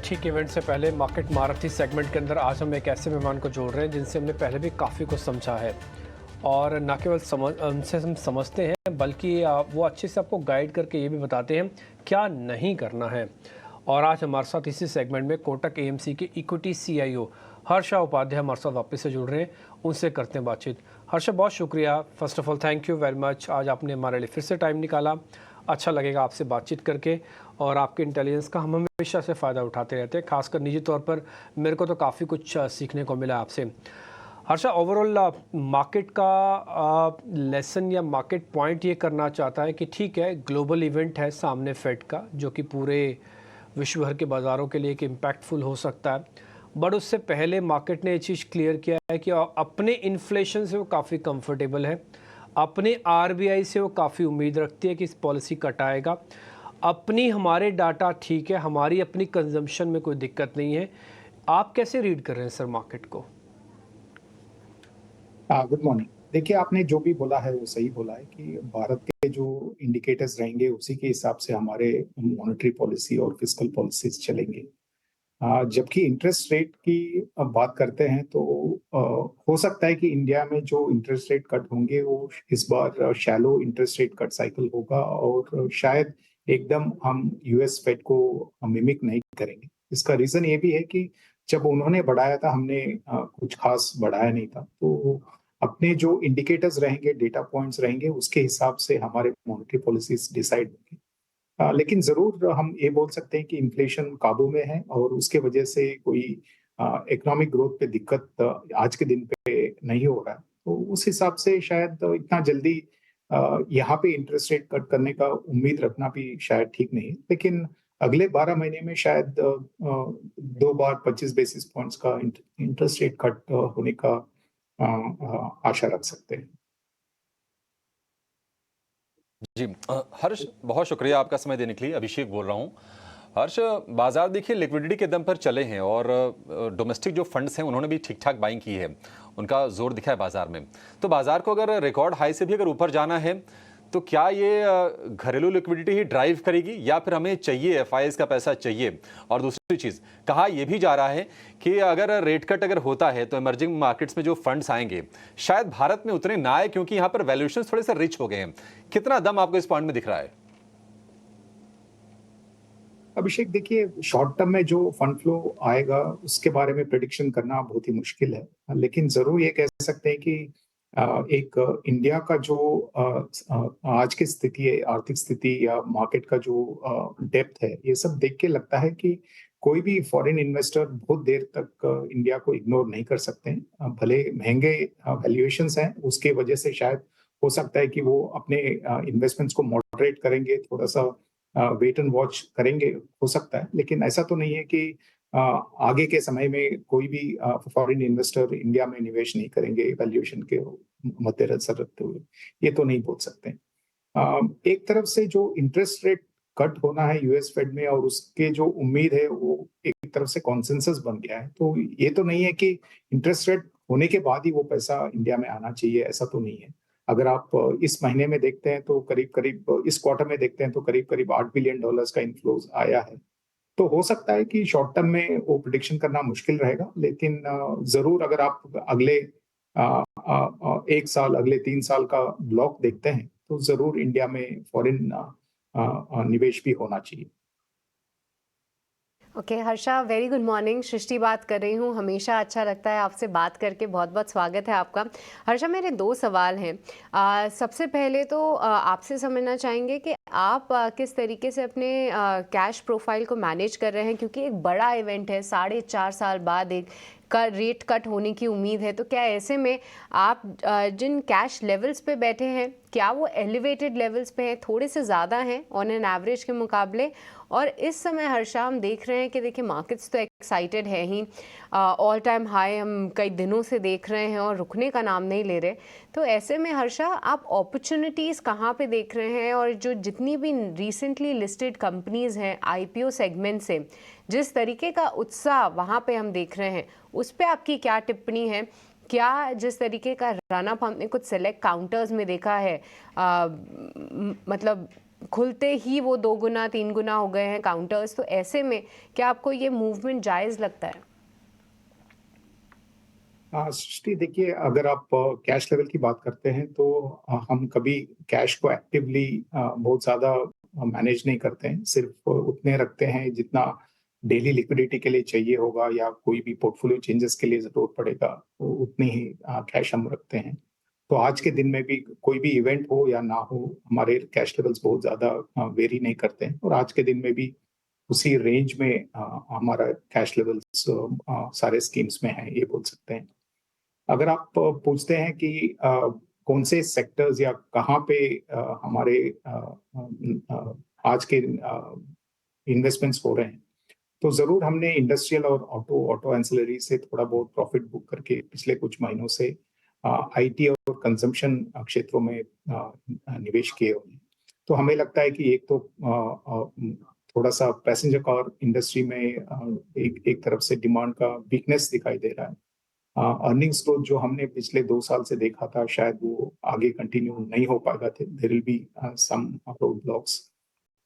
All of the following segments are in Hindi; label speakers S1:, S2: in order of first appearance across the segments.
S1: ठीक इवेंट से पहले मार्केट मारुति सेगमेंट के अंदर आज हम एक ऐसे मेहमान को जोड़ रहे हैं जिनसे हमने पहले भी काफ़ी कुछ समझा है और न केवल उनसे हम समझते हैं बल्कि वो अच्छे से आपको गाइड करके ये भी बताते हैं क्या नहीं करना है। और आज हमारे साथ इसी सेगमेंट में कोटक एएमसी के इक्विटी सीईओ हर्षा उपाध्याय हमारे साथ वापस से जुड़ रहे हैं, उनसे करते हैं बातचीत। हर्षा, बहुत शुक्रिया, first of all thank you very much. आज आपने हमारे लिए फिर से टाइम निकाला, अच्छा लगेगा आपसे बातचीत करके और आपके इंटेलिजेंस का हम हमेशा से फ़ायदा उठाते रहते हैं, खासकर निजी तौर पर मेरे को तो काफ़ी कुछ सीखने को मिला आपसे। हर्षा, ओवरऑल मार्केट का लेसन या मार्केट पॉइंट ये करना चाहता है कि ठीक है, ग्लोबल इवेंट है सामने फेड का जो कि पूरे विश्व भर के बाज़ारों के लिए एक इम्पैक्टफुल हो सकता है, बट उससे पहले मार्केट ने ये चीज़ क्लियर किया है कि अपने इन्फ्लेशन से वो काफ़ी कंफर्टेबल है, अपने आरबीआई से वो काफ़ी उम्मीद रखती है कि इस पॉलिसी कटाएगा, अपनी हमारे डाटा ठीक है, हमारी अपनी कंजम्पशन में कोई दिक्कत नहीं है। आप कैसे रीड कर रहे हैं सर मार्केट को?
S2: Good morning. देखिए, आपने जो भी बोला है वो सही बोला है कि भारत के जो इंडिकेटर्स रहेंगे उसी के हिसाब से हमारे मॉनेटरी पॉलिसी और फिस्कल पॉलिसीज चलेंगे। जबकि इंटरेस्ट रेट की अब बात करते हैं तो हो सकता है कि इंडिया में जो इंटरेस्ट रेट कट होंगे वो इस बार shallow interest rate cut cycle होगा और शायद एकदम हम यूएस फेड को मिमिक नहीं करेंगे। इसका रीजन ये भी है कि जब उन्होंने बढ़ाया था हमने कुछ खास बढ़ाया नहीं था, तो अपने जो इंडिकेटर्स रहेंगे, डेटा पॉइंट्स रहेंगे, उसके हिसाब से हमारे मॉनेटरी पॉलिसीज डिसाइड होंगी। लेकिन जरूर हम ये बोल सकते हैं कि इन्फ्लेशन काबू में है और उसके वजह से कोई इकोनॉमिक ग्रोथ पे दिक्कत आज के दिन पे नहीं हो रहा है। तो उस हिसाब से शायद इतना जल्दी यहाँ पे इंटरेस्ट रेट कट करने का उम्मीद रखना भी शायद ठीक नहीं है। लेकिन अगले 12 महीने में शायद 2 बार 25 बेसिस पॉइंट्स का इंटरेस्ट रेट कट होने का आशा रख सकते हैं।
S3: जी हर्ष, बहुत शुक्रिया आपका समय देने के लिए। अभिषेक बोल रहा हूँ। हर्ष, बाजार देखिए लिक्विडिटी के दम पर चले हैं और डोमेस्टिक जो फंड्स हैं उन्होंने भी ठीक ठाक बाइंग की है, उनका जोर दिखा है बाजार में। तो बाजार को अगर रिकॉर्ड हाई से भी अगर ऊपर जाना है तो क्या ये घरेलू लिक्विडिटी ही ड्राइव करेगी या फिर हमें चाहिए एफआईआईज का पैसा चाहिए? और दूसरी चीज़, कहा यह भी जा रहा है कि अगर रेट कट अगर होता है तो इमर्जिंग मार्केट्स में जो फंड्स आएंगे शायद भारत में उतने ना आए क्योंकि यहाँ पर वैल्यूएशन थोड़े से रिच हो गए हैं। कितना दम आपको इस पॉइंट में दिख रहा है?
S2: अभिषेक, देखिए, शॉर्ट टर्म में जो फंड फ्लो आएगा उसके बारे में प्रेडिक्शन करना बहुत ही मुश्किल है, लेकिन जरूर ये कह सकते हैं कि एक इंडिया का जो आज की स्थिति है, आर्थिक स्थिति या मार्केट का जो डेप्थ है, ये सब देख के लगता है कि कोई भी फॉरेन इन्वेस्टर बहुत देर तक इंडिया को इग्नोर नहीं कर सकते हैं। भले महंगे वैल्यूएशंस हैं, उसके वजह से शायद हो सकता है कि वो अपने इन्वेस्टमेंट्स को मॉडरेट करेंगे, थोड़ा सा वेट एंड वॉच करेंगे, हो सकता है। लेकिन ऐसा तो नहीं है कि आगे के समय में कोई भी फॉरेन इन्वेस्टर इंडिया में निवेश नहीं करेंगे वैल्यूएशन के मद्देनजर रखते हुए, ये तो नहीं बोल सकते। एक तरफ से जो इंटरेस्ट रेट कट होना है यूएस फेड में और उसके जो उम्मीद है वो एक तरफ से कॉन्सेंसस बन गया है, तो ये तो नहीं है कि इंटरेस्ट रेट होने के बाद ही वो पैसा इंडिया में आना चाहिए, ऐसा तो नहीं है। अगर आप इस महीने में देखते हैं तो करीब करीब इस क्वार्टर में देखते हैं तो करीब करीब $8 बिलियन का इनफ्लोज आया है। तो हो सकता है कि शॉर्ट टर्म में वो प्रिडिक्शन करना मुश्किल रहेगा, लेकिन जरूर अगर आप अगले 1 साल, अगले 3 साल का ब्लॉक देखते हैं तो जरूर इंडिया में फॉरेन निवेश भी होना चाहिए।
S4: Okay Harsha, very good morning. Srishti बात कर रही हूँ। हमेशा अच्छा लगता है आपसे बात करके, बहुत बहुत स्वागत है आपका। हर्षा, मेरे 2 सवाल हैं। सबसे पहले तो आपसे समझना चाहेंगे कि आप किस तरीके से अपने कैश प्रोफाइल को मैनेज कर रहे हैं, क्योंकि एक बड़ा इवेंट है, 4.5 साल बाद एक का रेट कट होने की उम्मीद है। तो क्या ऐसे में आप जिन कैश लेवल्स पे बैठे हैं, क्या वो एलिवेटेड लेवल्स पे हैं, थोड़े से ज़्यादा हैं ऑन एन एवरेज के मुकाबले? और इस समय हर्षा हम देख रहे हैं कि देखिए मार्केट्स तो एक्साइटेड है ही, ऑल टाइम हाई हम कई दिनों से देख रहे हैं और रुकने का नाम नहीं ले रहे। तो ऐसे में हर्षा, आप अपॉर्चुनिटीज़ कहाँ पे देख रहे हैं? और जो जितनी भी रिसेंटली लिस्टेड कंपनीज़ हैं आईपीओ सेगमेंट से, जिस तरीके का उत्साह वहाँ पे हम देख रहे हैं, उस पे आपकी क्या टिप्पणी है? क्या जिस तरीके का रन अप हमने कुछ सेलेक्ट काउंटर्स में देखा है, मतलब खुलते ही वो 2 गुना 3 गुना हो गए हैं काउंटर्स, तो ऐसे में क्या आपको ये मूवमेंट जायज़ लगता है?
S2: सृष्टि देखिए, अगर आप कैश लेवल की बात करते हैं तो हम कभी कैश को एक्टिवली बहुत ज़्यादा मैनेज नहीं करते हैं। सिर्फ उतने रखते हैं जितना डेली लिक्विडिटी के लिए चाहिए होगा या कोई भी पोर्टफोलियो चेंजेस के लिए ज़रूरत पड़ेगा, तो उतनी ही कैश हम रखते हैं। तो आज के दिन में भी कोई भी इवेंट हो या ना हो, हमारे कैश लेवल्स बहुत ज़्यादा वेरी नहीं करते हैं और आज के दिन में भी उसी रेंज में हमारा कैश लेवल्स सारे स्कीम्स में है, ये बोल सकते हैं। अगर आप पूछते हैं कि कौन से सेक्टर्स या कहाँ पे हमारे आज के इन्वेस्टमेंट्स हो रहे हैं, तो ज़रूर हमने इंडस्ट्रियल और ऑटो एंसिलरी से थोड़ा बहुत प्रॉफिट बुक करके पिछले कुछ महीनों से आईटी और कंजम्पशन क्षेत्रों में निवेश किए हुए हैं। तो हमें लगता है कि एक तो थोड़ा सा पैसेंजर कार इंडस्ट्री में एक तरफ से डिमांड का वीकनेस दिखाई दे रहा है। अर्निंग्स ग्रोथ जो हमने पिछले 2 साल से देखा था, शायद वो आगे कंटिन्यू नहीं हो पाएगा। There will be some road blocks.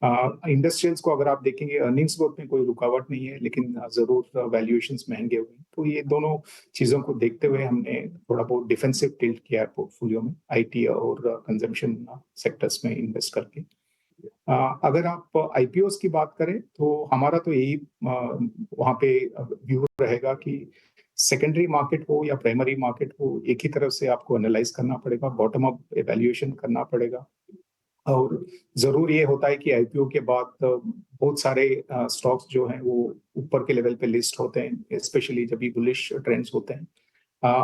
S2: Industrials को अगर आप देखेंगे, अर्निंग्स ग्रोथ में कोई रुकावट नहीं है, लेकिन ज़रूर वैल्यूएशंस महंगे हुए हैं। तो ये दोनों चीज़ों को देखते हुए हमने थोड़ा बहुत डिफेंसिव टिल्ट किया है पोर्टफोलियो में, आईटी और कंजम्पशन सेक्टर्स में इन्वेस्ट करके। अगर आप आईपीओस की बात करें तो हमारा तो यही वहाँ पे व्यू रहेगा कि सेकेंडरी मार्केट हो या प्राइमरी मार्केट हो, एक ही तरफ से आपको एनालाइज करना पड़ेगा, बॉटम अप एवैल्यूएशन करना पड़ेगा। और जरूर ये होता है कि आईपीओ के बाद बहुत सारे स्टॉक्स जो हैं वो ऊपर के लेवल पे लिस्ट होते हैं, स्पेशली जब भी बुलिश ट्रेंड्स होते हैं।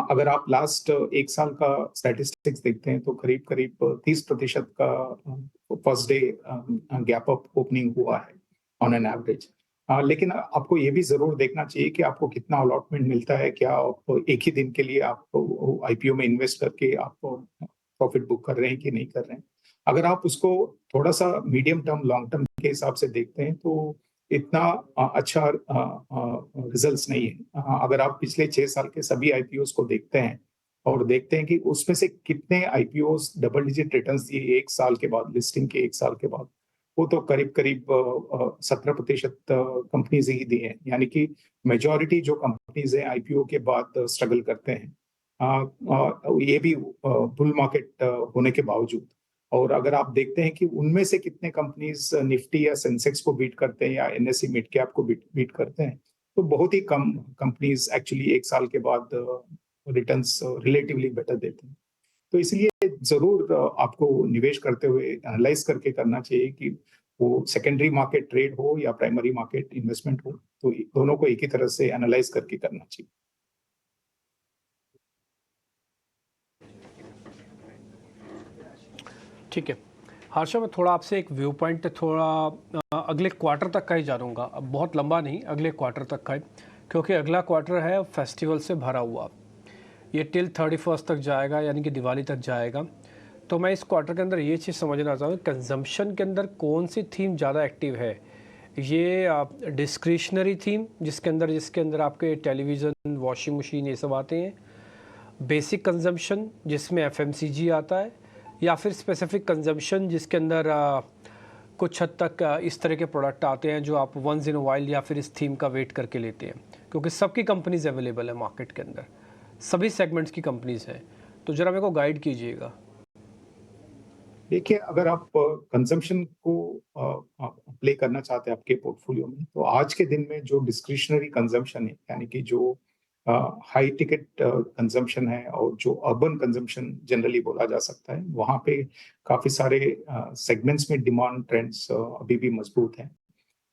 S2: अगर आप लास्ट 1 साल का स्टैटिस्टिक्स देखते हैं तो करीब करीब 30% का first day gap up opening हुआ है ऑन एन एवरेज। लेकिन आपको ये भी जरूर देखना चाहिए कि आपको कितना अलॉटमेंट मिलता है, क्या आप एक ही दिन के लिए आप आईपीओ में इन्वेस्ट करके आप प्रॉफिट बुक कर रहे हैं कि नहीं कर रहे हैं। अगर आप उसको थोड़ा सा मीडियम टर्म लॉन्ग टर्म के हिसाब से देखते हैं तो इतना अच्छा रिजल्ट्स नहीं है। अगर आप पिछले 6 साल के सभी आईपीओस को देखते हैं और देखते हैं कि उसमें से कितने आईपीओस डबल डिजिट रिटर्न्स दिए 1 साल के बाद, लिस्टिंग के 1 साल के बाद, वो तो करीब करीब 17% कंपनीज ही दी हैं। यानी कि मेजॉरिटी जो कंपनीज हैं आईपीओ के बाद स्ट्रगल करते हैं, ये भी बुल मार्केट होने के बावजूद। और अगर आप देखते हैं कि उनमें से कितने कंपनीज निफ्टी या सेंसेक्स को बीट करते हैं या एनएसई मिड कैप को बीट करते हैं, तो बहुत ही कम कंपनीज एक्चुअली 1 साल के बाद रिटर्न्स रिलेटिवली बेटर देते हैं। तो इसलिए जरूर आपको निवेश करते हुए एनालाइज करके करना चाहिए कि वो सेकेंडरी मार्केट ट्रेड हो या प्राइमरी मार्केट इन्वेस्टमेंट हो, तो दोनों को एक ही तरह से एनालाइज करके करना चाहिए।
S1: ठीक है हर्षा, मैं थोड़ा आपसे एक व्यू पॉइंट थोड़ा अगले क्वार्टर तक का ही जानूंगा। अब बहुत लंबा नहीं, अगले क्वार्टर तक का ही, क्योंकि अगला क्वार्टर है फेस्टिवल से भरा हुआ। ये टिल 31 तक जाएगा, यानी कि दिवाली तक जाएगा। तो मैं इस क्वार्टर के अंदर ये चीज़ समझना चाहूँ, कंजम्पशन के अंदर कौन सी थीम ज़्यादा एक्टिव है। ये डिस्क्रिशनरी थीम जिसके अंदर आपके टेलीविज़न, वॉशिंग मशीन ये सब आते हैं, बेसिक कंजम्पशन जिसमें एफएमसीजी आता है, या फिर स्पेसिफिक कंजम्पशन जिसके अंदर कुछ हद तक इस तरह के प्रोडक्ट आते हैं जो आप वंस इन वाइल या फिर इस थीम का वेट करके लेते हैं, क्योंकि सबकी कंपनीज अवेलेबल है मार्केट के अंदर, सभी सेगमेंट्स की कंपनीज हैं। तो ज़रा मेरे को गाइड कीजिएगा।
S2: देखिए, अगर आप कंजम्पशन को प्ले करना चाहते हैं आपके पोर्टफोलियो में, तो आज के दिन में जो डिस्क्रिशनरी कंजम्पशन है, यानी कि जो हाई टिकट कंजम्पशन है और जो अर्बन कंजम्पशन जनरली बोला जा सकता है, वहाँ पे काफी सारे सेगमेंट्स में डिमांड ट्रेंड्स अभी भी मजबूत हैं।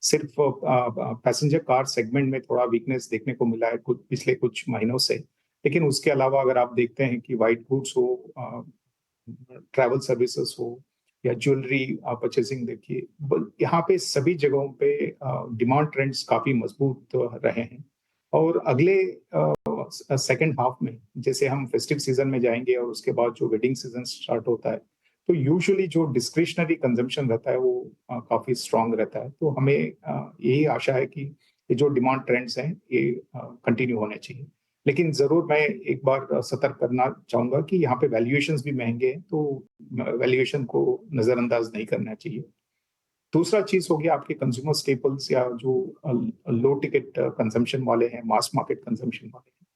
S2: सिर्फ पैसेंजर कार सेगमेंट में थोड़ा वीकनेस देखने को मिला है पिछले कुछ महीनों से, लेकिन उसके अलावा अगर आप देखते हैं कि वाइट गुड्स हो, ट्रैवल सर्विसेज हो या ज्वेलरी परचेसिंग, देखिए यहाँ पे सभी जगहों पे डिमांड ट्रेंड्स काफी मजबूत रहे हैं। और अगले सेकेंड हाफ में जैसे हम फेस्टिव सीजन में जाएंगे और उसके बाद जो वेडिंग सीजन स्टार्ट होता है, तो यूजुअली जो डिस्क्रिशनरी कंजम्पशन रहता है वो काफी स्ट्रांग रहता है। तो हमें यही आशा है कि ये जो डिमांड ट्रेंड्स हैं ये कंटिन्यू होने चाहिए। लेकिन जरूर मैं एक बार सतर्क करना चाहूंगा कि यहाँ पे वैल्यूएशंस भी महंगे हैं, तो वैल्यूएशन को नजरअंदाज नहीं करना चाहिए। दूसरा चीज हो गया आपके कंज्यूमर स्टेपल्स या जो लो टिकट कंजम्पशन वाले हैं, मास मार्केट कंजम्पशन वाले हैं,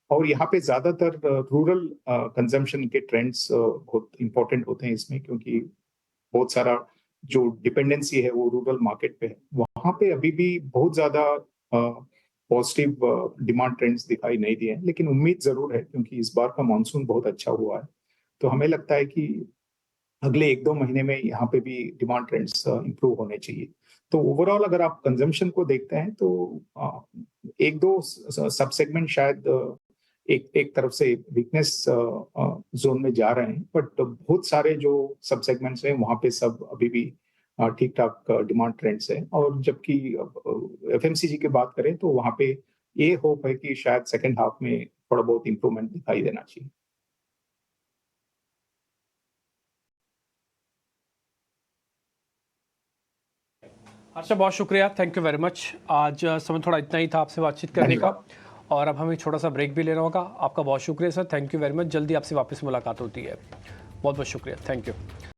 S2: और यहाँ पे ज्यादातर रूरल कंजम्पशन के ट्रेंड्स बहुत इंपॉर्टेंट होते हैं इसमें, क्योंकि बहुत सारा जो डिपेंडेंसी है वो रूरल मार्केट पे है। वहां पे अभी भी बहुत ज्यादा पॉजिटिव डिमांड ट्रेंड्स दिखाई नहीं दिए हैं, लेकिन उम्मीद जरूर है क्योंकि इस बार का मानसून बहुत अच्छा हुआ है। तो हमें लगता है कि अगले 1-2 महीने में यहाँ पे भी डिमांड ट्रेंड्स इंप्रूव होने चाहिए। तो ओवरऑल अगर आप कंजम्पशन को देखते हैं तो एक दो सब सेगमेंट शायद एक एक तरफ से वीकनेस जोन में जा रहे हैं, बट बहुत सारे जो सब सेगमेंट्स हैं वहाँ पे सब अभी भी ठीक ठाक डिमांड ट्रेंड्स हैं। और जबकि एफएमसीजी की बात करें तो वहाँ पे ये होप है कि शायद सेकेंड हाफ में थोड़ा बहुत इंप्रूवमेंट दिखाई देना चाहिए।
S1: हर्षा, बहुत शुक्रिया, थैंक यू वेरी मच। आज समय थोड़ा इतना ही था आपसे बातचीत करने का, और अब हमें छोटा सा ब्रेक भी लेना होगा। आपका बहुत शुक्रिया sir, thank you very much. जल्दी आपसे वापस मुलाकात होती है। बहुत बहुत शुक्रिया, थैंक यू।